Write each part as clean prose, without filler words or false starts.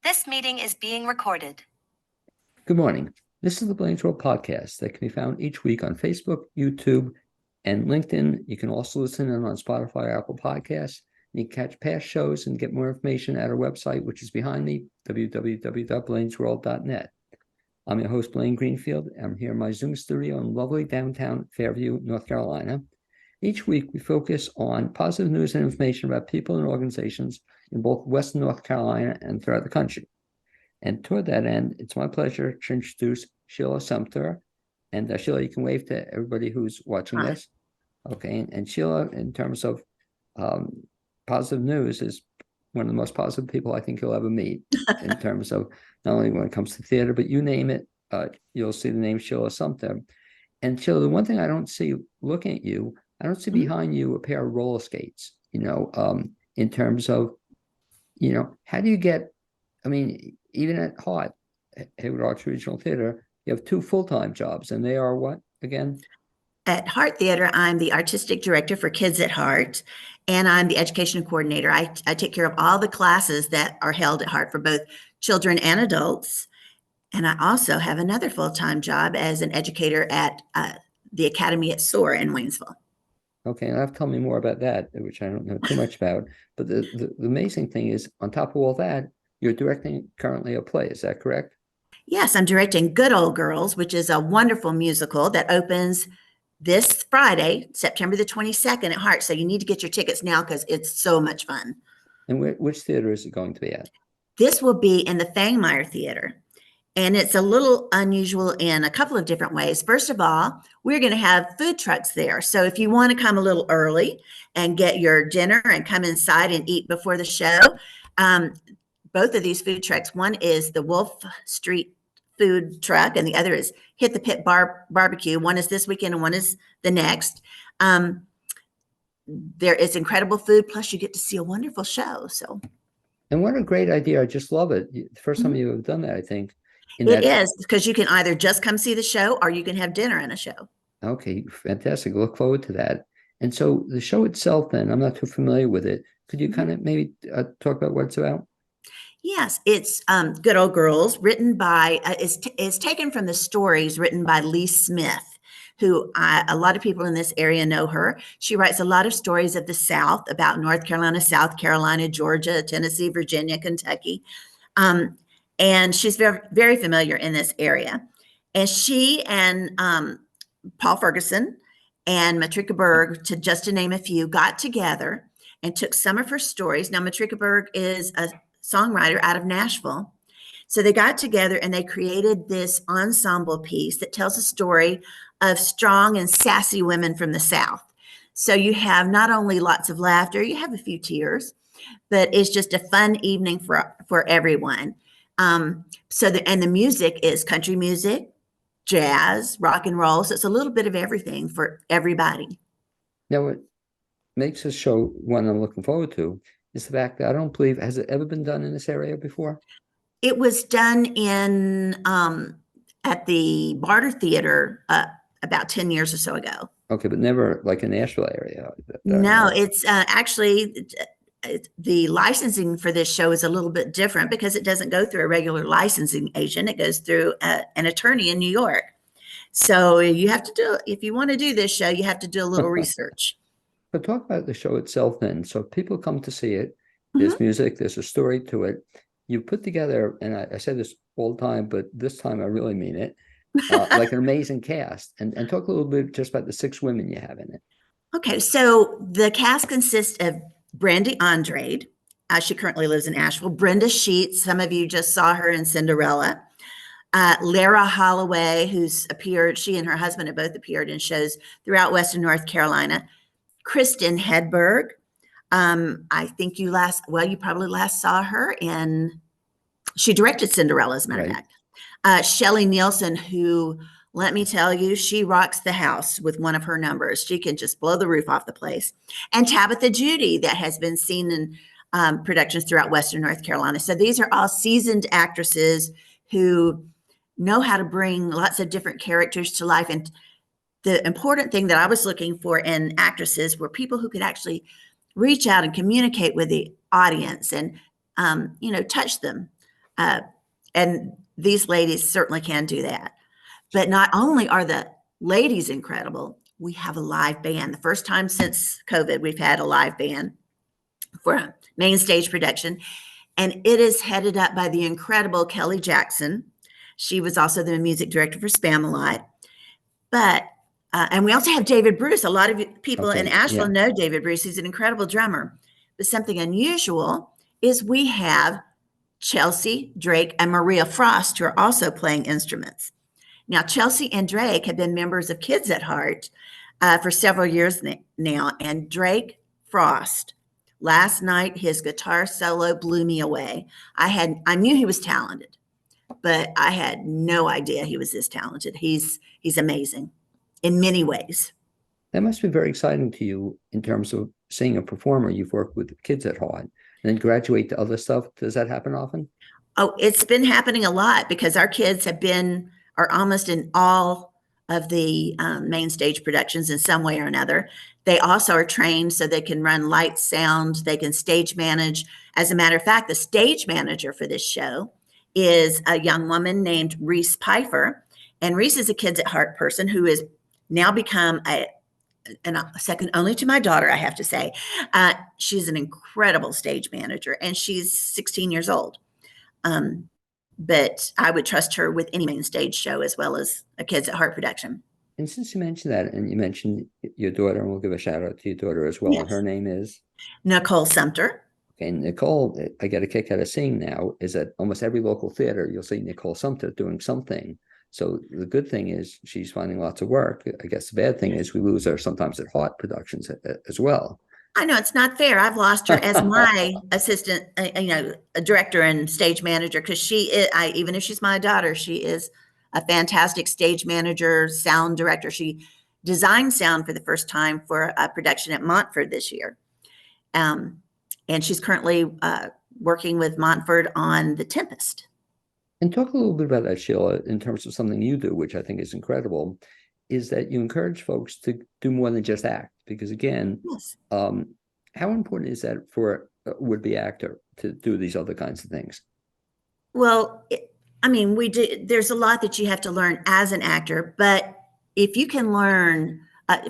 This meeting is being recorded. Good morning. This is the BLAINESWORLD podcast that can be found each week on Facebook, YouTube, and LinkedIn. You can also listen in on Spotify or Apple Podcasts. You can catch past shows and get more information at our website, which is behind me, www.blainesworld.net. I'm your host, Blaine Greenfield. I'm here in my Zoom studio in lovely downtown Fairview, North Carolina. Each week, we focus on positive news and information about people and organizations in both Western North Carolina and throughout the country. And toward that end, it's my pleasure to introduce Sheila Sumpter. And Sheila, you can wave to everybody who's watching this. Okay, and Sheila, in terms of positive news, is one of the most positive people I think you'll ever meet in terms of not only when it comes to theater, but you name it, you'll see the name Sheila Sumpter. And Sheila, the one thing I don't see looking at you, I don't see behind you a pair of roller skates, in terms of, how do you get, even at Hart, Hayward Arts Regional Theater, you have two full-time jobs, and they are what again? At Hart Theater, I'm the artistic director for Kids at Hart, and I'm the education coordinator. I take care of all the classes that are held at Hart for both children and adults. And I also have another full-time job as an educator at the Academy at SOAR in Waynesville. Okay, and tell me more about that, which I don't know too much about. But the amazing thing is, on top of all that, you're directing currently a play. Is that correct? Yes, I'm directing Good Old Girls, which is a wonderful musical that opens this Friday, September the 22nd at Hart. So you need to get your tickets now because it's so much fun. And which theater is it going to be at? This will be in the Fangmeyer Theater. And it's a little unusual in a couple of different ways. First of all, we're going to have food trucks there. So if you want to come a little early and get your dinner and come inside and eat before the show, both of these food trucks, one is the Wolf Street food truck and the other is Hit the Pit Barbecue. One is this weekend and one is the next. There is incredible food, plus you get to see a wonderful show. And what a great idea. I just love it. The first time you have done that, I think. It is, because you can either just come see the show or you can have dinner and a show. Okay, fantastic. Look forward to that. And so the show itself, then, I'm not too familiar with it. Could you kind of maybe talk about what it's about? Yes, it's Good Old Girls, written by, is taken from the stories written by Lee Smith, who a lot of people in this area know her. She writes a lot of stories of the South, about North Carolina, South Carolina, Georgia, Tennessee, Virginia, Kentucky. And she's very, very familiar in this area. And she and Paul Ferguson and Matrika Berg, just to name a few, got together and took some of her stories. Now, Matrika Berg is a songwriter out of Nashville. So they got together and they created this ensemble piece that tells a story of strong and sassy women from the South. So you have not only lots of laughter, you have a few tears, but it's just a fun evening for everyone. And the music is country music, jazz, rock and roll. So it's a little bit of everything for everybody. Now, what makes this show one I'm looking forward to is the fact that I don't believe, has it ever been done in this area before? It was done at the Barter Theater about 10 years or so ago. Okay, but never like in the Nashville area. No, it's actually, the licensing for this show is a little bit different because it doesn't go through a regular licensing agent. It goes through an attorney in New York. So you have to do, if you want to do this show, you have to do a little research. But talk about the show itself then. So people come to see it. There's music, there's a story to it. You put together, and I say this all the time, but this time I really mean it, like an amazing cast. And talk a little bit just about the 6 women you have in it. Okay, so the cast consists of Brandy Andrade. She currently lives in Asheville. Brenda Sheets, some of you just saw her in Cinderella. Lara Holloway, who's appeared, she and her husband have both appeared in shows throughout Western North Carolina. Kristen Hedberg. I think you probably last saw her she directed Cinderella, as a matter of fact. Shelley Nielsen, who, let me tell you, she rocks the house with one of her numbers. She can just blow the roof off the place. And Tabitha Judy, that has been seen in productions throughout Western North Carolina. So these are all seasoned actresses who know how to bring lots of different characters to life. And the important thing that I was looking for in actresses were people who could actually reach out and communicate with the audience and, touch them. And these ladies certainly can do that. But not only are the ladies incredible, we have a live band. The first time since COVID, we've had a live band for a main stage production. And it is headed up by the incredible Kelly Jackson. She was also the music director for Spamalot. But, and we also have David Bruce. A lot of people in Asheville know David Bruce. He's an incredible drummer. But something unusual is we have Chelsea, Drake, and Maria Frost, who are also playing instruments. Now, Chelsea and Drake have been members of Kids at Heart for several years now. And Drake Frost, last night, his guitar solo blew me away. I knew he was talented, but I had no idea he was this talented. He's amazing in many ways. That must be very exciting to you in terms of seeing a performer you've worked with Kids at Heart and then graduate to other stuff. Does that happen often? Oh, it's been happening a lot because our kids are almost in all of the main stage productions in some way or another. They also are trained so they can run light, sound, they can stage manage. As a matter of fact, the stage manager for this show is a young woman named Reese Pfeiffer. And Reese is a Kids at Heart person who has now become and second only to my daughter, I have to say. She's an incredible stage manager, and she's 16 years old. But I would trust her with any main stage show as well as a Kids at Heart production. And since you mentioned that, and you mentioned your daughter, and we'll give a shout out to your daughter as well. Yes. And her name is? Nicole Sumpter. And Nicole, I get a kick out of seeing now, is at almost every local theater, you'll see Nicole Sumpter doing something. So the good thing is she's finding lots of work. I guess the bad thing is we lose her sometimes at Heart Productions as well. I know it's not fair. I've lost her as my assistant, a director and stage manager, because she is, even if she's my daughter, she is a fantastic stage manager, sound director. She designed sound for the first time for a production at Montford this year. And she's currently working with Montford on The Tempest. And talk a little bit about that, Sheila, in terms of something you do, which I think is incredible, is that you encourage folks to do more than just act. Because again, Yes. How important is that for a would-be actor to do these other kinds of things? Well, there's a lot that you have to learn as an actor, but if you can learn,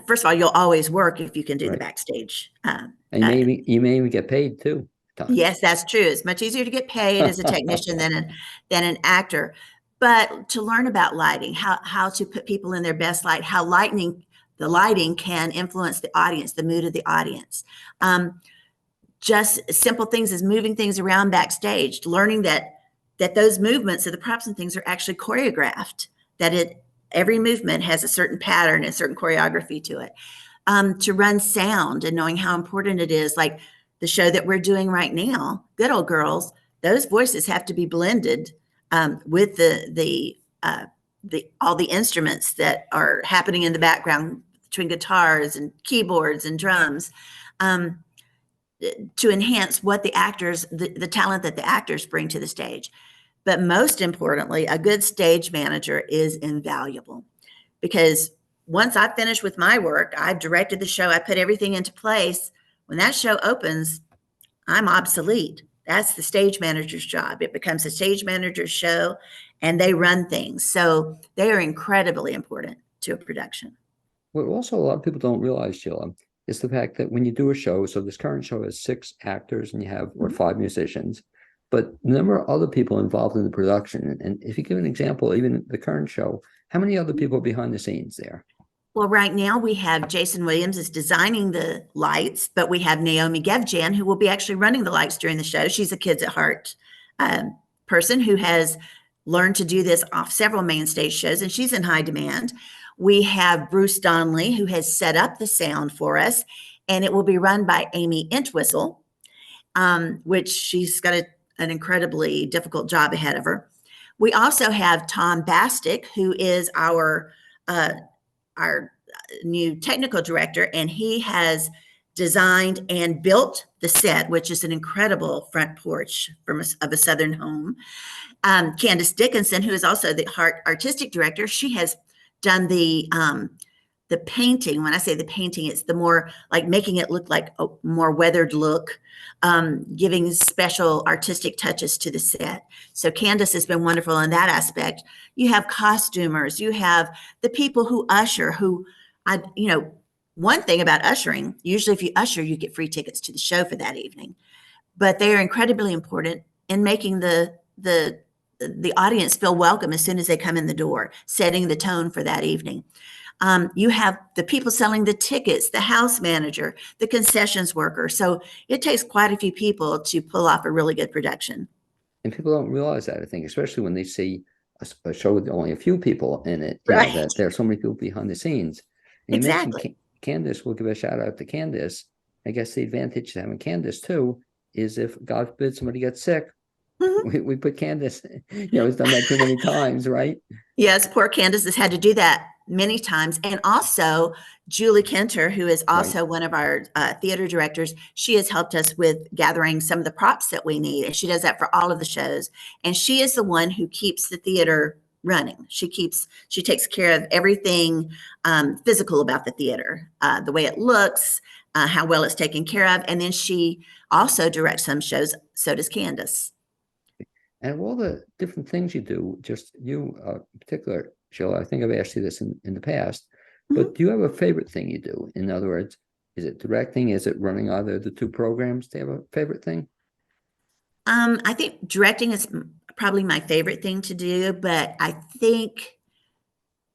first of all, you'll always work if you can do the backstage. And you may even get paid too. Yes, that's true. It's much easier to get paid as a technician than an actor. But to learn about lighting, how to put people in their best light, how the lighting can influence the audience, the mood of the audience. Just simple things as moving things around backstage, learning that those movements of the props and things are actually choreographed, that every movement has a certain pattern, a certain choreography to it. To run sound and knowing how important it is, like the show that we're doing right now, Good Old Girls, those voices have to be blended with all the instruments that are happening in the background between guitars and keyboards and drums, to enhance what the actors, the talent that the actors bring to the stage. But most importantly, a good stage manager is invaluable, because once I finish with my work, I've directed the show, I put everything into place. When that show opens, I'm obsolete. That's the stage manager's job. It becomes a stage manager's show, and they run things. So they are incredibly important to a production. What also a lot of people don't realize, Sheila, is the fact that when you do a show, so this current show has 6 actors and you have 5 musicians, but the number of other people involved in the production. And if you give an example, even the current show, how many other people are behind the scenes there? Well, right now we have Jason Williams is designing the lights, but we have Naomi Gevjan, who will be actually running the lights during the show. She's a Kids at Heart person who has learned to do this off several main stage shows, and she's in high demand. We have Bruce Donnelly, who has set up the sound for us, and it will be run by Amy Entwistle, which she's got an incredibly difficult job ahead of her. We also have Tom Bastick, who is our new technical director, and he has designed and built the set, which is an incredible front porch of a Southern home. Candace Dickinson, who is also the Heart artistic director, she has done the the painting, when I say the painting, it's the more like making it look like a more weathered look, giving special artistic touches to the set. So Candace has been wonderful in that aspect. You have costumers, you have the people who usher, one thing about ushering, usually if you usher, you get free tickets to the show for that evening, but they are incredibly important in making the audience feel welcome as soon as they come in the door, setting the tone for that evening. You have the people selling the tickets, the house manager, the concessions worker. So it takes quite a few people to pull off a really good production. And people don't realize that, I think, especially when they see a show with only a few people in it, Right. that there are so many people behind the scenes. And you mentioned Exactly. Candace, we'll give a shout out to Candace. I guess the advantage to having Candace too is if God forbid somebody gets sick, Mhm. we put Candace, has done that too many times, right? Yes, poor Candace has had to do that many times. And also Julie Kenter, who is Right. also one of our theater directors, she has helped us with gathering some of the props that we need. And she does that for all of the shows. And she is the one who keeps the theater running. She takes care of everything physical about the theater, the way it looks, how well it's taken care of. And then she also directs some shows. So does Candace. And of all the different things you do, just you in particular, Sheila, I think I've asked you this in the past, but do you have a favorite thing you do? In other words, is it directing? Is it running either of the two programs? Do you have a favorite thing? I think directing is probably my favorite thing to do, but I think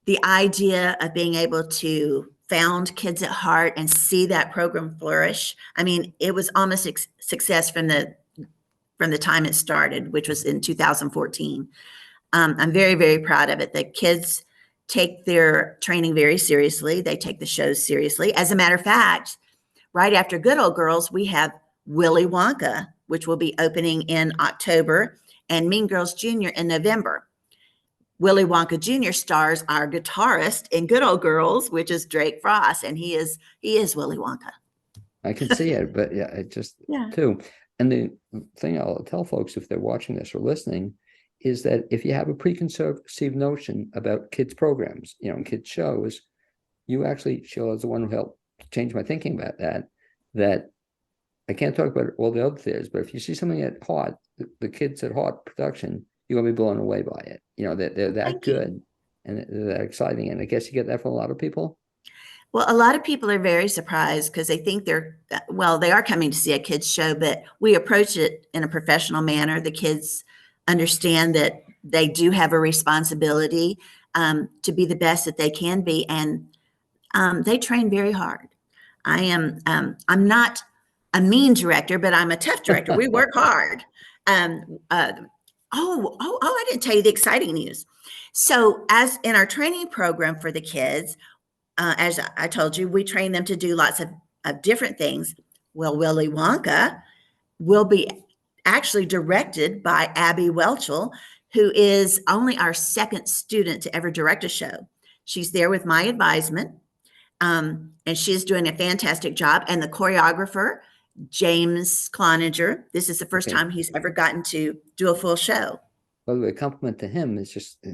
the idea of being able to found Kids at Heart and see that program flourish. I mean, it was almost success from the time it started, which was in 2014. I'm very, very proud of it. The kids take their training very seriously. They take the shows seriously. As a matter of fact, right after Good Old Girls, we have Willy Wonka, which will be opening in October, and Mean Girls Jr. in November. Willy Wonka Jr. stars our guitarist in Good Old Girls, which is Drake Frost, and he is Willy Wonka. I can see it, but yeah, it just Yeah. too. And the thing I'll tell folks if they're watching this or listening is that if you have a preconceived notion about kids programs, and kids shows, you actually, Sheila, is the one who helped change my thinking about that. That I can't talk about all the other theaters, but if you see something at Heart, the Kids at Heart production, you're gonna be blown away by it. They're that Thank you. good and they're that exciting. And I guess you get that from a lot of people. Well, a lot of people are very surprised because they think they are coming to see a kids show, but we approach it in a professional manner. The kids understand that they do have a responsibility to be the best that they can be, and they train very hard. I'm not a mean director, but I'm a tough director. We work hard. I didn't tell you the exciting news. So as in our training program for the kids, as I told you, we train them to do lots of different things. Well, Willy Wonka will be actually directed by Abby Welchel, who is only our second student to ever direct a show. She's there with my advisement, and she is doing a fantastic job. And the choreographer, James Cloninger, this is the first time he's ever gotten to do a full show. By the way, a compliment to him is just,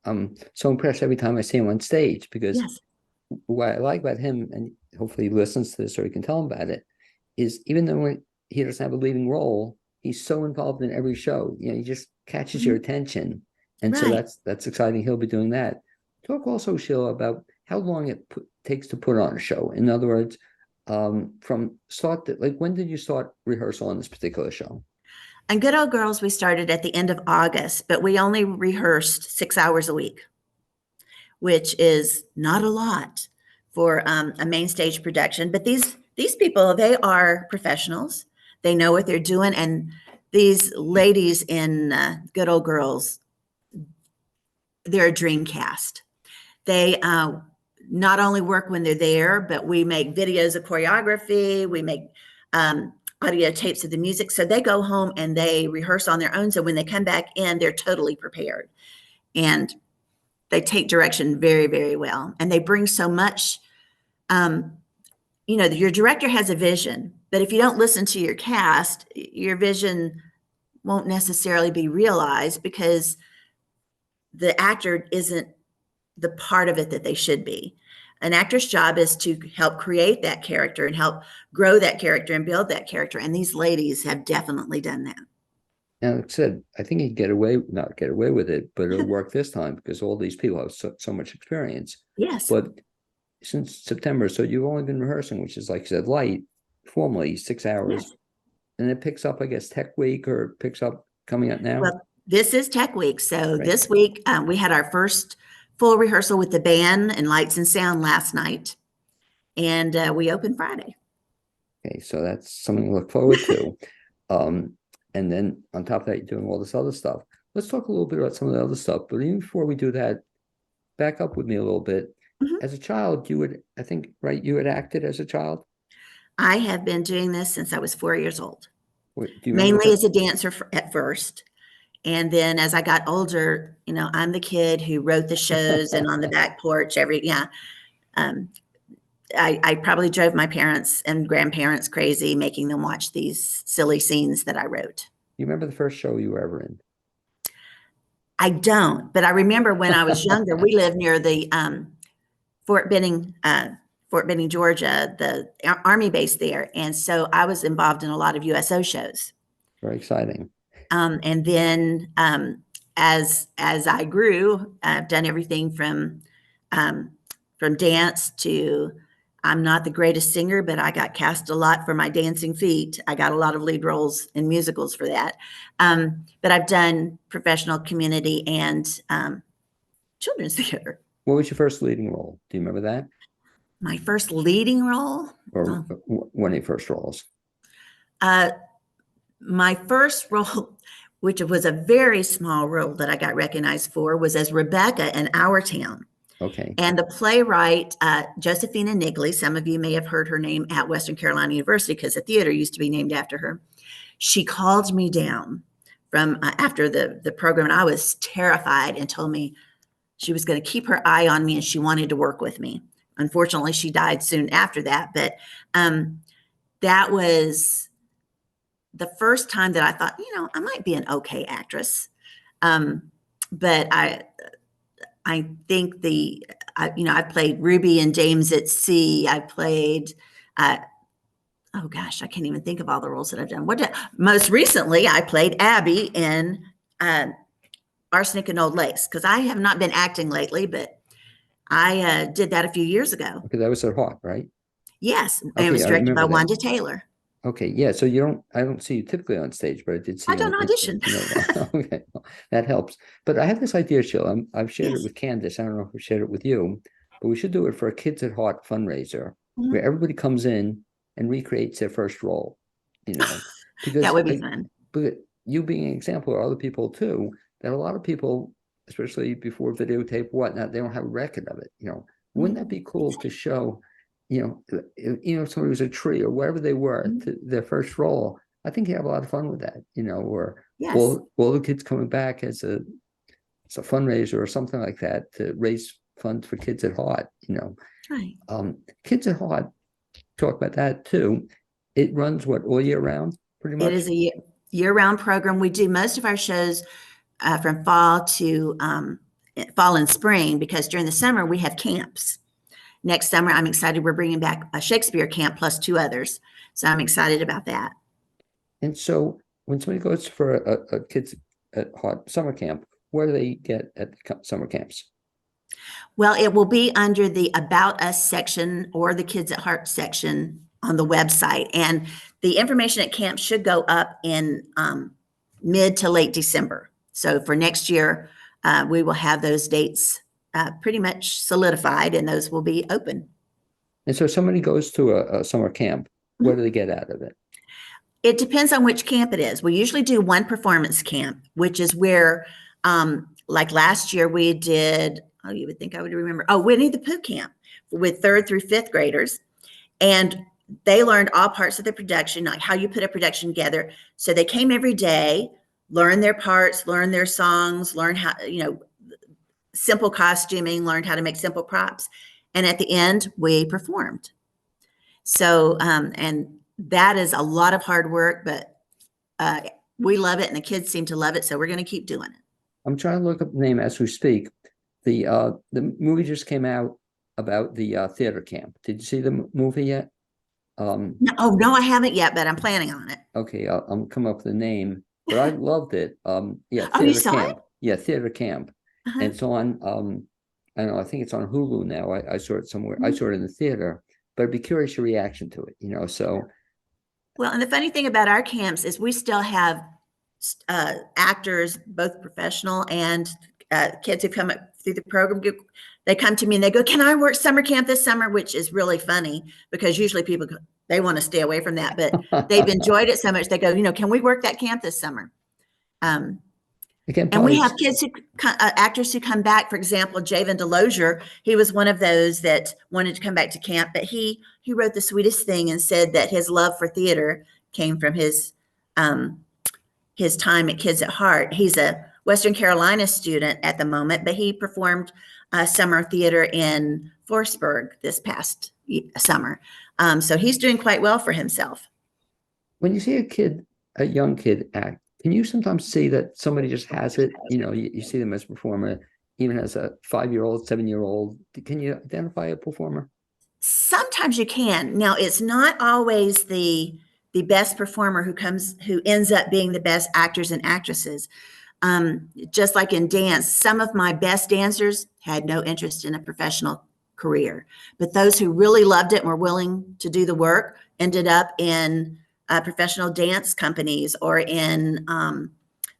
I'm so impressed every time I see him on stage because Yes. what I like about him, and hopefully he listens to this or he can tell him about it, is even though he doesn't have a leading role, he's so involved in every show. He just catches your attention. And so Right. that's exciting. He'll be doing that. Talk also, Sheila, about how long it takes to put on a show. In other words, from start to, when did you start rehearsal on this particular show? On Good Old Girls, we started at the end of August, but we only rehearsed 6 hours a week, which is not a lot for a main stage production. But these people, they are professionals. They know what they're doing. And these ladies in Good Old Girls, they're a dream cast. They not only work when they're there, but we make videos of choreography. We make audio tapes of the music. So they go home and they rehearse on their own. So when they come back in, they're totally prepared. And they take direction very, very well. And they bring so much, your director has a vision, but if you don't listen to your cast, your vision won't necessarily be realized because the actor isn't the part of it that they should be. an actor's job is to help create that character and help grow that character and build that character. And these ladies have definitely done that. Now, like I said, I think he'd not get away with it, but it'll work this time because all these people have so much experience. Yes. But since September, so you've only been rehearsing, which is, like you said, light, formally 6 hours. Yes. And it picks up, I guess, Tech Week, or picks up coming up now? Well, this is Tech Week. So Right. this week, we had our first full rehearsal with the band and lights and sound last night. And we opened Friday. Okay, so that's something to look forward to. And then on top of that, you're doing all this other stuff. Let's talk a little bit about some of the other stuff. But even before we do that, back up with me a little bit. Mhm. As a child, you would, I think, right, you had acted as a child? I have been doing this since I was 4 years old, Do you remember mainly as a dancer at first. And then as I got older, I'm the kid who wrote the shows and on the back porch I probably drove my parents and grandparents crazy, making them watch these silly scenes that I wrote. You remember the first show you were ever in? I don't, but I remember when I was younger, we lived near the Fort Benning, Georgia, the Army base there. And so I was involved in a lot of USO shows. Very exciting. And then as I grew, I've done everything from dance to, I'm not the greatest singer, but I got cast a lot for my dancing feet. I got a lot of lead roles in musicals for that. But I've done professional, community, and children's theater. What was your first leading role? Do you remember that? My first leading role? Or one of your first roles? My first role, which was a very small role that I got recognized for, was as Rebecca in Our Town. Okay. And the playwright, Josephina Nigley, some of you may have heard her name at Western Carolina University because the theater used to be named after her. She called me down from after the program, and I was terrified, and told me she was going to keep her eye on me and she wanted to work with me. Unfortunately, she died soon after that, but that was the first time that I thought, I might be an okay actress. But I think I played Ruby and James at Sea. I played, oh gosh, I can't even think of all the roles that I've done. Most recently, I played Abby in Arsenic and Old Lace, because I have not been acting lately, but I did that a few years ago. Okay, that was at Hawk, right? Yes, and Okay, it was I directed by remember that. Wanda Taylor. Okay, yeah. So I don't see you typically on stage, but I did see I don't audition. Okay, well, that helps. But I have this idea, Sheila. I've shared Yes. it with Candace. I don't know if we shared it with you, but we should do it for a Kids at Heart fundraiser, Mhm. where everybody comes in and recreates their first role. Because That would be fun. But you being an example, or other people too, that a lot of people, especially before videotape or whatnot, they don't have a record of it. Wouldn't that be cool to show? Somebody was a tree or wherever they were, to their first role. I think you have a lot of fun with that, or Yes. all the kids coming back as a fundraiser or something like that to raise funds for Kids at Heart. Right. Kids at Heart, talk about that too. It runs all year round, pretty much. It is a year-round program. We do most of our shows from fall to fall and spring, because during the summer we have camps. Next summer, I'm excited. We're bringing back a Shakespeare camp plus 2 others. So I'm excited about that. And so when somebody goes for a Kids at Heart summer camp, what do they get at the summer camps? Well, it will be under the About Us section or the Kids at Heart section on the website. And the information at camp should go up in mid to late December. So for next year, we will have those dates pretty much solidified, and those will be open. And so if somebody goes to a summer camp, what do they get out of it? It depends on which camp it is. We usually do one performance camp, which is where, like last year we did, you would think I would remember, Winnie the Pooh camp with 3rd through 5th graders. And they learned all parts of the production, like how you put a production together. So they came every day, learned their parts, learned their songs, learned how, simple costuming, learned how to make simple props. And at the end, we performed. So, and that is a lot of hard work, but we love it and the kids seem to love it. So we're going to keep doing it. I'm trying to look up the name as we speak. The movie just came out, about the theater camp. Did you see the movie yet? No, oh, no, I haven't yet, but I'm planning on it. Okay, I'm come up with the name, but I loved it. Yeah, Oh, you theater saw it? camp. Yeah, theater camp. Uh-huh. And it's on I don't know, I think it's on Hulu now. I saw it somewhere. I Mhm. saw it in the theater, but I'd be curious your reaction to it, so Well, and the funny thing about our camps is we still have actors, both professional and kids who come up through the program. They come to me and they go, "Can I work summer camp this summer?" Which is really funny because usually people they want to stay away from that, but they've enjoyed it so much. They go, "Can we work that camp this summer?" again, And we probably have kids who actors who come back. For example, Javen Delozier, he was one of those that wanted to come back to camp, but he wrote the sweetest thing and said that his love for theater came from his time at Kids at Heart. He's a Western Carolina student at the moment, but he performed summer theater in Forestburg this past summer. So he's doing quite well for himself. when you see a young kid act, can you sometimes see that somebody just has it? You see them as a performer, even as a 5-year-old, 7-year-old. Can you identify a performer? Sometimes you can. Now, it's not always the best performer who ends up being the best actors and actresses. Just like in dance, some of my best dancers had no interest in a professional career, but those who really loved it and were willing to do the work ended up in professional dance companies or in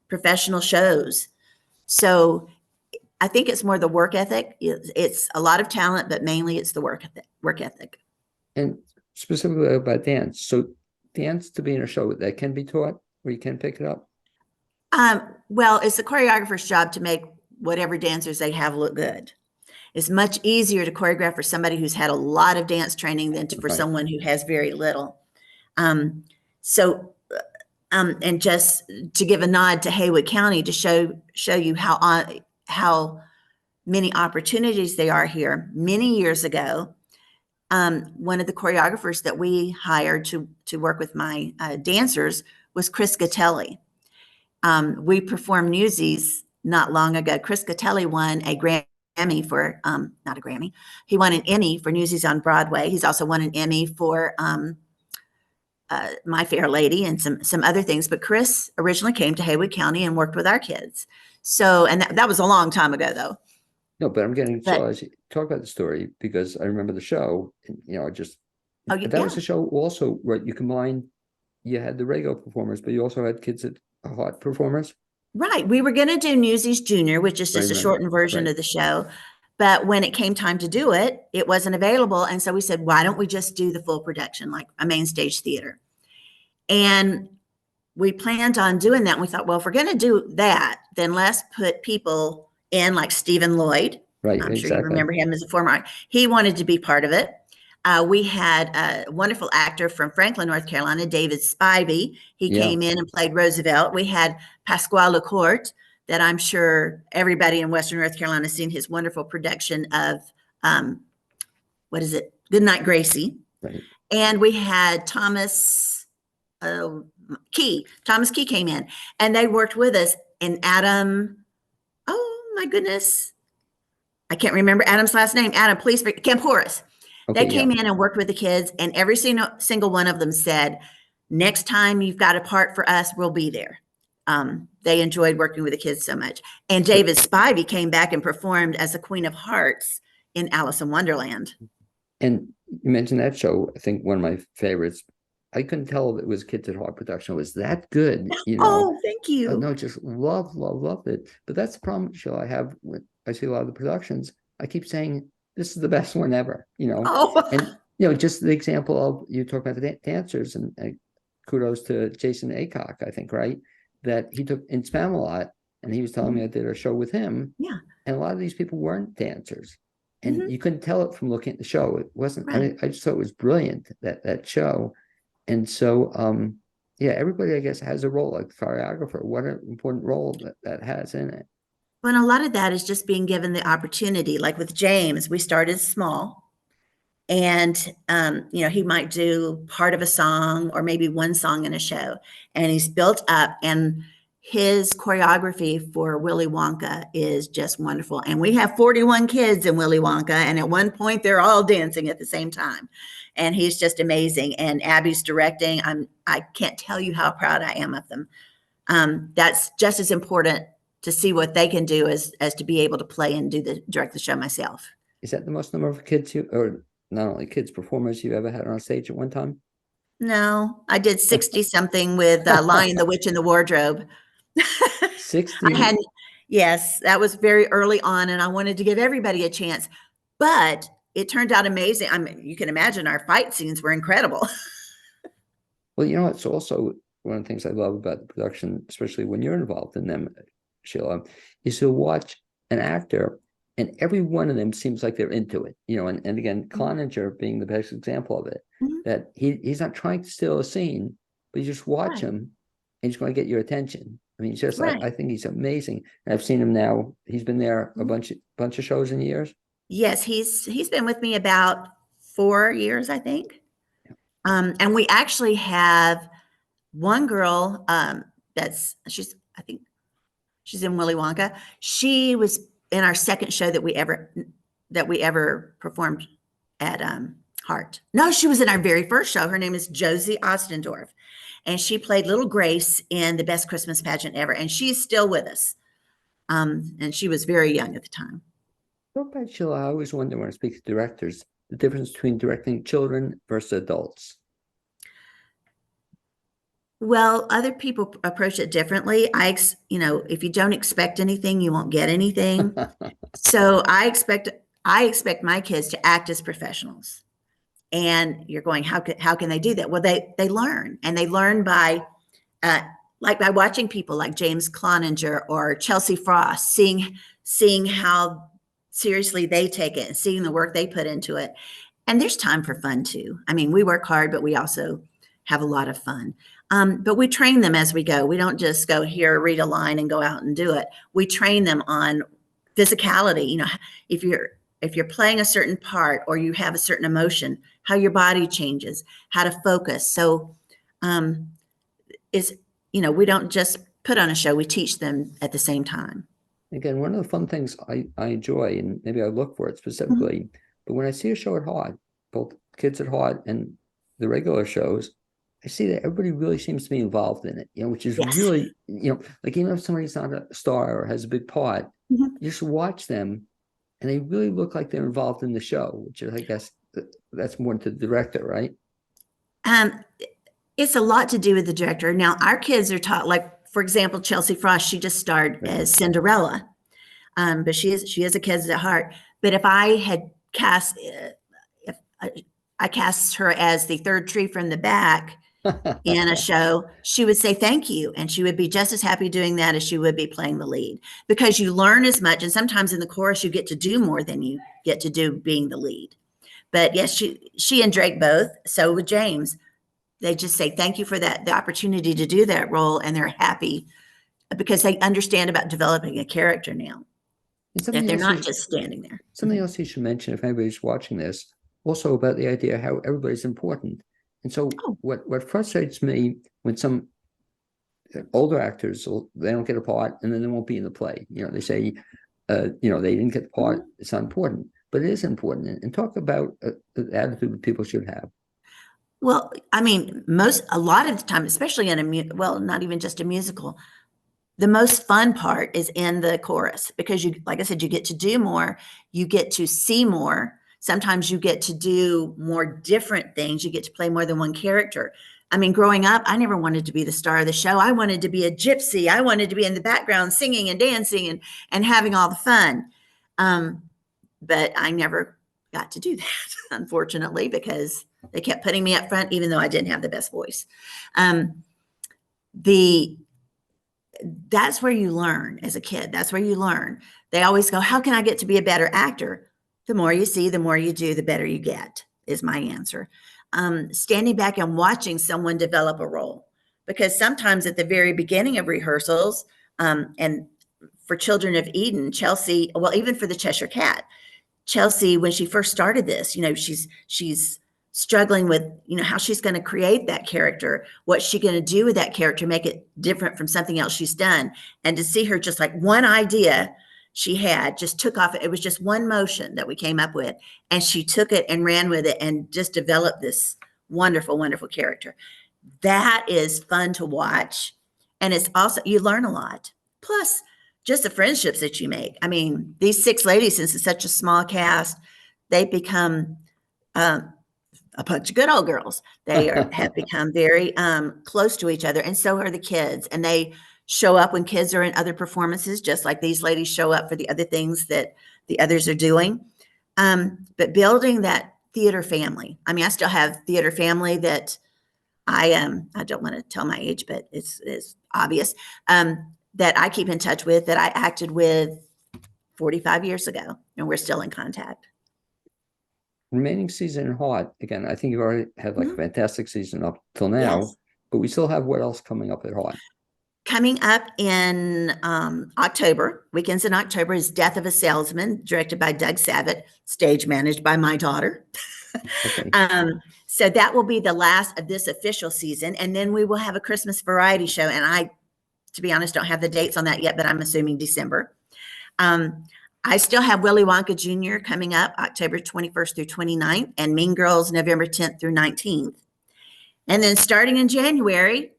professional shows. So I think it's more the work ethic. It's a lot of talent, but mainly it's the work ethic. And specifically about dance. So dance to be in a show that can be taught, or you can pick it up? Well, it's the choreographer's job to make whatever dancers they have look good. It's much easier to choreograph for somebody who's had a lot of dance training than for Right. someone who has very little. And just to give a nod to Haywood County to show you how many opportunities there are here. Many years ago, one of the choreographers that we hired to work with my dancers was Chris Gatelli. We performed Newsies not long ago. Chris Gatelli won a Grammy for, not a Grammy, he won an Emmy for Newsies on Broadway. He's also won an Emmy for My Fair Lady and some other things. But Chris originally came to Haywood County and worked with our kids. So, and that was a long time ago, though. No, but I'm getting But- so as you talk about the story because I remember the show. And, Oh, that yeah. was a show also where you combined. You had the regular performers, but you also had kids at heart performers. Right. We were going to do Newsies Junior, which is just a Right. shortened version Right. of the show. But when it came time to do it, it wasn't available. And so we said, why don't we just do the full production, like a main stage theater? And we planned on doing that. And we thought, well, if we're going to do that, then let's put people in like Stephen Lloyd. Right. I'm sure exactly. you remember him as a former. He wanted to be part of it. We had a wonderful actor from Franklin, North Carolina, David Spivey. He Yeah. came in and played Roosevelt. We had Pasquale Lecourt, that I'm sure everybody in Western North Carolina has seen his wonderful production of, what is it? Goodnight, Gracie. Right. And we had Thomas Key. Thomas Key came in and they worked with us. And Adam, oh my goodness, I can't remember Adam's last name. Adam, please, Camporis. Okay, They came in and worked with the kids, and every single one of them said, next time you've got a part for us, we'll be there. They enjoyed working with the kids so much. And David Spivey came back and performed as the Queen of Hearts in Alice in Wonderland. And you mentioned that show. I think one of my favorites. I couldn't tell if it was Kids at Heart production. It was that good. Oh, thank you. No, just love it. But that's the problem, Sheila, I have with I see a lot of the productions. I keep saying this is the best one ever. Oh, And just the example of you talk about the dancers and kudos to Jason Aycock, I think, right? That he took in Spamalot and he was telling me I did a show with him. Yeah. And a lot of these people weren't dancers. And you couldn't tell it from looking at the show. It wasn't, Right. I mean, I just thought it was brilliant, that show. And so, everybody, I guess, has a role, like choreographer. What an important role that has in it. Well, and a lot of that is just being given the opportunity. Like with James, we started small. And, he might do part of a song or maybe one song in a show. And he's built up and his choreography for Willy Wonka is just wonderful. And we have 41 kids in Willy Wonka. And at one point they're all dancing at the same time. And he's just amazing. And Abby's directing. I can't tell you how proud I am of them. That's just as important to see what they can do as to be able to play and direct the show myself. Is that the most number of kids or not only kids, performers you ever had on stage at one time? No, I did 60 something with Lion, the Witch, and the Wardrobe. 60? Yes, that was very early on, and I wanted to give everybody a chance, but it turned out amazing. I mean, you can imagine our fight scenes were incredible. Well, you know, it's also one of the things I love about the production, especially when you're involved in them, Sheila, is to watch an actor and every one of them seems like they're into it, you know, and again, Cloninger being the best example of it, that he's not trying to steal a scene, but you just watch him and he's going to get your attention. I mean, just I think he's amazing. And I've seen him now. He's been there a bunch of shows in years. Yes, he's been with me about 4 years, I think. Yeah. And we actually have one girl I think she's in Willy Wonka. She was in our second show that we ever performed at Hart. No, she was in our very first show. Her name is Josie Ostendorf. And she played Little Grace in the Best Christmas Pageant Ever. And she's still with us. And she was very young at the time. What about Sheila? I always wonder when I speak to directors, the difference between directing children versus adults. Well, other people approach it differently. If you don't expect anything, you won't get anything. So I expect my kids to act as professionals. And you're going, how can they do that? Well, they learn, and they learn by watching people like James Cloninger or Chelsea Frost, seeing how seriously they take it and seeing the work they put into it. And there's time for fun too. I mean, we work hard, but we also have a lot of fun. But we train them as we go. We don't just go here, read a line and go out and do it. We train them on physicality. You know, if you're playing a certain part or you have a certain emotion, how your body changes, how to focus. So we don't just put on a show, we teach them at the same time. Again, one of the fun things I enjoy, and maybe I look for it specifically, but when I see a show at Hart, both Kids at Hart and the regular shows, I see that everybody really seems to be involved in it, you know, which is really, you know, like even if somebody's not a star or has a big part, you just watch them and they really look like they're involved in the show, which is, I guess, that's more to the director, right? It's a lot to do with the director. Now, our kids are taught, like, for example, Chelsea Frost, she just starred as Cinderella, but she is a Kids at Heart. But if I had cast her as the third tree from the back in a show, she would say thank you, and she would be just as happy doing that as she would be playing the lead, because you learn as much, and sometimes in the chorus you get to do more than you get to do being the lead. But yes, she and Drake both. So with James, they just say thank you for the opportunity to do that role, and they're happy because they understand about developing a character now, that they're not just standing there. Something else you should mention, if anybody's watching this, also about the idea how everybody's important. And so what frustrates me when some older actors, they don't get a part and then they won't be in the play. You know, they say, they didn't get the part. It's not important, but it is important. And talk about the attitude that people should have. Well, I mean, a lot of the time, especially in not even just a musical, the most fun part is in the chorus, because like I said, you get to do more, you get to see more. Sometimes you get to do more different things. You get to play more than one character. I mean, growing up, I never wanted to be the star of the show. I wanted to be a gypsy. I wanted to be in the background singing and dancing and having all the fun. But I never got to do that, unfortunately, because they kept putting me up front, even though I didn't have the best voice. That's where you learn as a kid. That's where you learn. They always go, how can I get to be a better actor? The more you see, the more you do, the better you get, is my answer. Standing back and watching someone develop a role, because sometimes at the very beginning of rehearsals, and for Children of Eden, Chelsea, well, even for the Cheshire Cat, Chelsea, when she first started this, she's struggling with, how she's going to create that character, what's she going to do with that character, make it different from something else she's done. And to see her just like one idea she had just took off. It was just one motion that we came up with, and she took it and ran with it and just developed this wonderful, wonderful character. That is fun to watch. And it's also, you learn a lot. Plus, just the friendships that you make. I mean, these 6 ladies, since it's such a small cast, they've become a bunch of good old girls. They have become very close to each other, and so are the kids. And they show up when kids are in other performances, just like these ladies show up for the other things that the others are doing. But building that theater family. I mean, I still have theater family that I don't want to tell my age, but it's obvious, that I keep in touch with, that I acted with 45 years ago, and we're still in contact. Remaining season in Heart, again, I think you already had like a fantastic season up till now, Yes. but we still have what else coming up at Heart? Coming up in October, weekends in October, is Death of a Salesman, directed by Doug Savitt, stage managed by my daughter. Okay. So that will be the last of this official season. And then we will have a Christmas variety show. And I, to be honest, don't have the dates on that yet, but I'm assuming December. I still have Willy Wonka Jr. coming up October 21st through 29th, and Mean Girls November 10th through 19th. And then starting in January,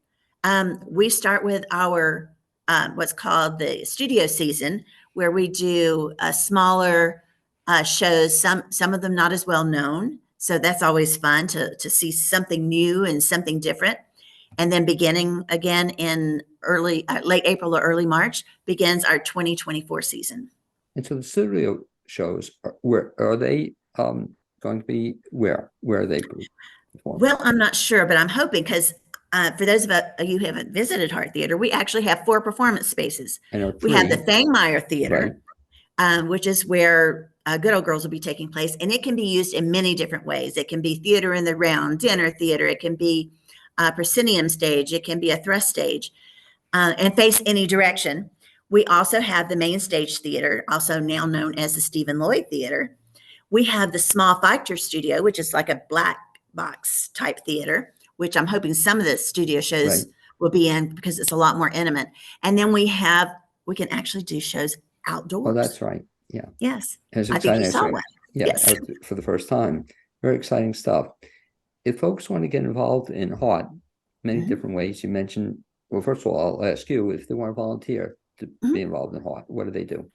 we start with our what's called the studio season, where we do smaller shows, some of them not as well known. So that's always fun to see something new and something different. And then beginning again in late April or early March begins our 2024 season. And so the studio shows, where are they going to be? Where are they performing? Well, I'm not sure, but I'm hoping, because for those of you who haven't visited Heart Theater, we actually have 4 performance spaces. I know, 3. We have the Fangmeyer Theater, right, which is where Good Old Girls will be taking place. And it can be used in many different ways. It can be theater in the round, dinner theater. It can be a proscenium stage. It can be a thrust stage, and face any direction. We also have the Main Stage Theater, also now known as the Stephen Lloyd Theater. We have the Small Factor Studio, which is like a black box type theater, which I'm hoping some of the studio shows will be in, because it's a lot more intimate. And then we can actually do shows outdoors. Oh, that's right. Yeah. Yes. I think you saw one. Yeah. Yes. For the first time. Very exciting stuff. If folks want to get involved in Heart, many different ways. You mentioned, well, first of all, I'll ask you, if they want to volunteer to be involved in Heart, what do they do?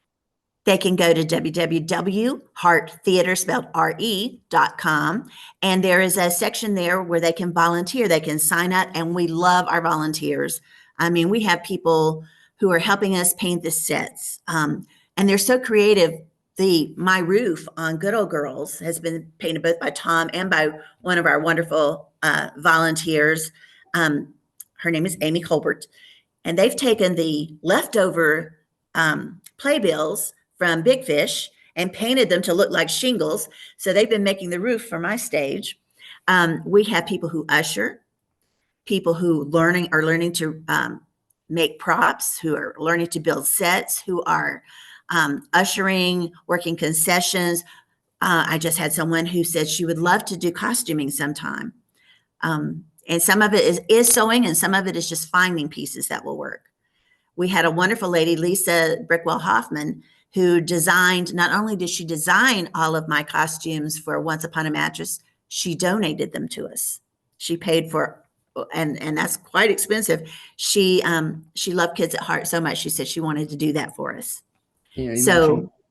They can go to www.hearttheater, spelled RE.com. And there is a section there where they can volunteer. They can sign up, and we love our volunteers. I mean, we have people who are helping us paint the sets, and they're so creative. My roof on Good Old Girls has been painted both by Tom and by one of our wonderful volunteers. Her name is Amy Colbert, and they've taken the leftover playbills from Big Fish and painted them to look like shingles. So they've been making the roof for my stage. We have people who usher, people who are learning to make props, who are learning to build sets, who are ushering, working concessions. I just had someone who said she would love to do costuming sometime. And some of it is sewing, and some of it is just finding pieces that will work. We had a wonderful lady, Lisa Brickwell Hoffman, who designed, not only did she design all of my costumes for Once Upon a Mattress, she donated them to us. She paid for, and that's quite expensive. She loved Kids at Heart so much, she said she wanted to do that for us. Yeah,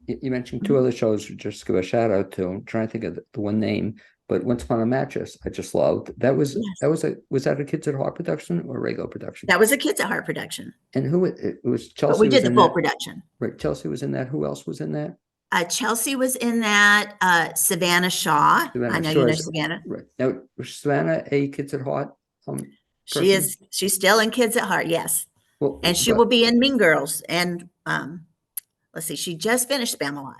you mentioned 2 other shows, just give a shout out to. I'm trying to think of the one name, but Once Upon a Mattress, I just loved. Was that a Kids at Heart production or a regular production? That was a Kids at Heart production. And it was Chelsea? But we did the full production. Right, Chelsea was in that. Who else was in that? Chelsea was in that. Savannah Shaw. I know you know Savannah. Right. Now, was Savannah a Kids at Heart? She is. She's still in Kids at Heart. Yes. Well, and she will be in Mean Girls. And let's see, she just finished Spamalot.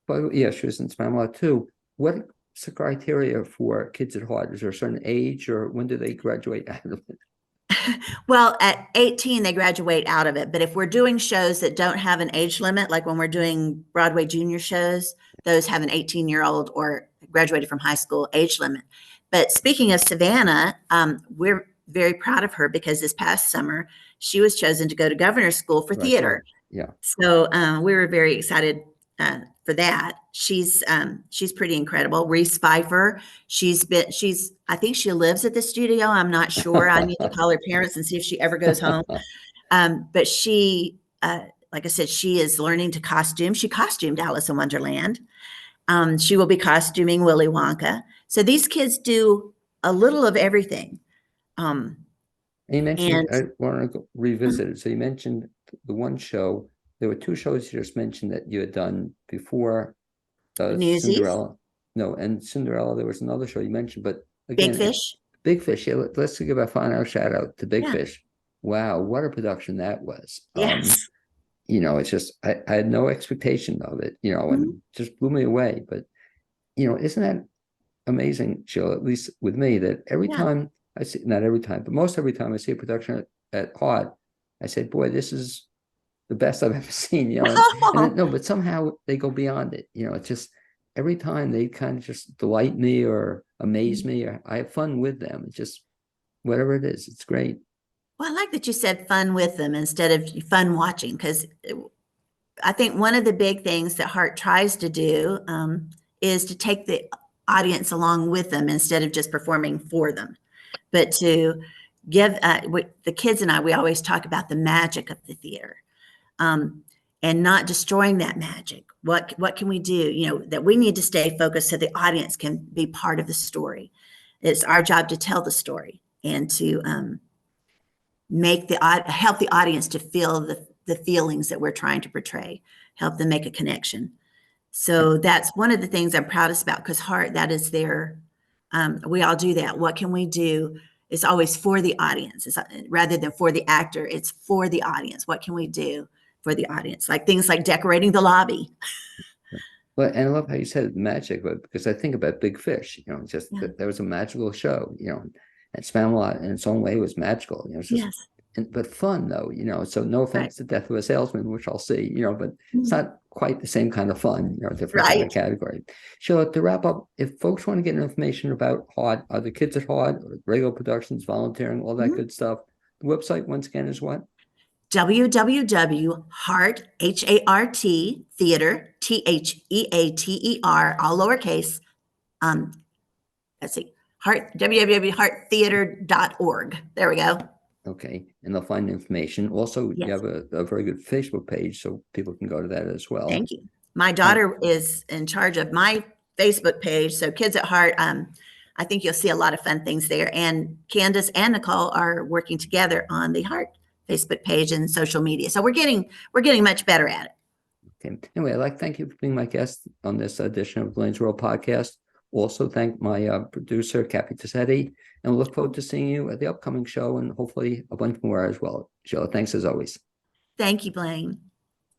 But yeah, she was in Spamalot too. What's the criteria for Kids at Heart? Is there a certain age, or when do they graduate out of it? Well, at 18, they graduate out of it. But if we're doing shows that don't have an age limit, like when we're doing Broadway junior shows, those have an 18-year-old or graduated from high school age limit. But speaking of Savannah, we're very proud of her because this past summer she was chosen to go to governor's school for theater. Yeah. So we were very excited for that. She's pretty incredible. Reese Pfeiffer, I think she lives at the studio. I'm not sure. I need to call her parents and see if she ever goes home. But she, like I said, she is learning to costume. She costumed Alice in Wonderland. She will be costuming Willy Wonka. So these kids do a little of everything. You mentioned, And I want to revisit it. So you mentioned the one show. There were two shows you just mentioned that you had done before Newsies, Cinderella. No, and Cinderella, there was another show you mentioned, but Big again, Fish. Big Fish. Yeah, let's give a final shout out to Big Yeah. Fish. Wow, what a production that was. Yes. It's just, I had no expectation of it, and just blew me away. But, isn't that amazing, Jill, at least with me, that every time I see, not every time, but most every time I see a production at Hart, I say, boy, this is the best I've ever seen, no, but somehow they go beyond it. It's just every time they kind of just delight me or amaze me, or I have fun with them. It's just whatever it is, it's great. Well, I like that you said fun with them instead of fun watching, because I think one of the big things that Hart tries to do is to take the audience along with them instead of just performing for them, but to give the kids and I, we always talk about the magic of the theater, and not destroying that magic. What can we do? That we need to stay focused so the audience can be part of the story. It's our job to tell the story and to help the audience to feel the feelings that we're trying to portray, help them make a connection. So that's one of the things I'm proudest about, because Hart, that is their, we all do that. What can we do? It's always for the audience. Rather than for the actor, it's for the audience. What can we do for the audience? Like things like decorating the lobby. Well, and I love how you said magic, because I think about Big Fish, just that was a magical show, and Spamalot in its own way was magical, it's just, but fun though, so no offense to Death of a Salesman, which I'll see, but it's not quite the same kind of fun, different kind of category. Sheila, to wrap up, if folks want to get information about Hart, are the kids at Hart, or regular productions, volunteering, all that good stuff, the website once again is what? www.hart, H-A-R-T, theater, Theater, all lowercase. Let's see, www.hearttheater.org. There we go. Okay, and they'll find information. Also, you have a very good Facebook page, so people can go to that as well. Thank you. My daughter is in charge of my Facebook page, so Kids at Hart, I think you'll see a lot of fun things there. And Candace and Nicole are working together on the Hart Facebook page and social media. So we're getting much better at it. Okay. Anyway, thank you for being my guest on this edition of Blaine's World podcast. Also thank my producer, Kathy Tassetti, and we'll look forward to seeing you at the upcoming show and hopefully a bunch more as well. Sheila, thanks as always. Thank you, Blaine.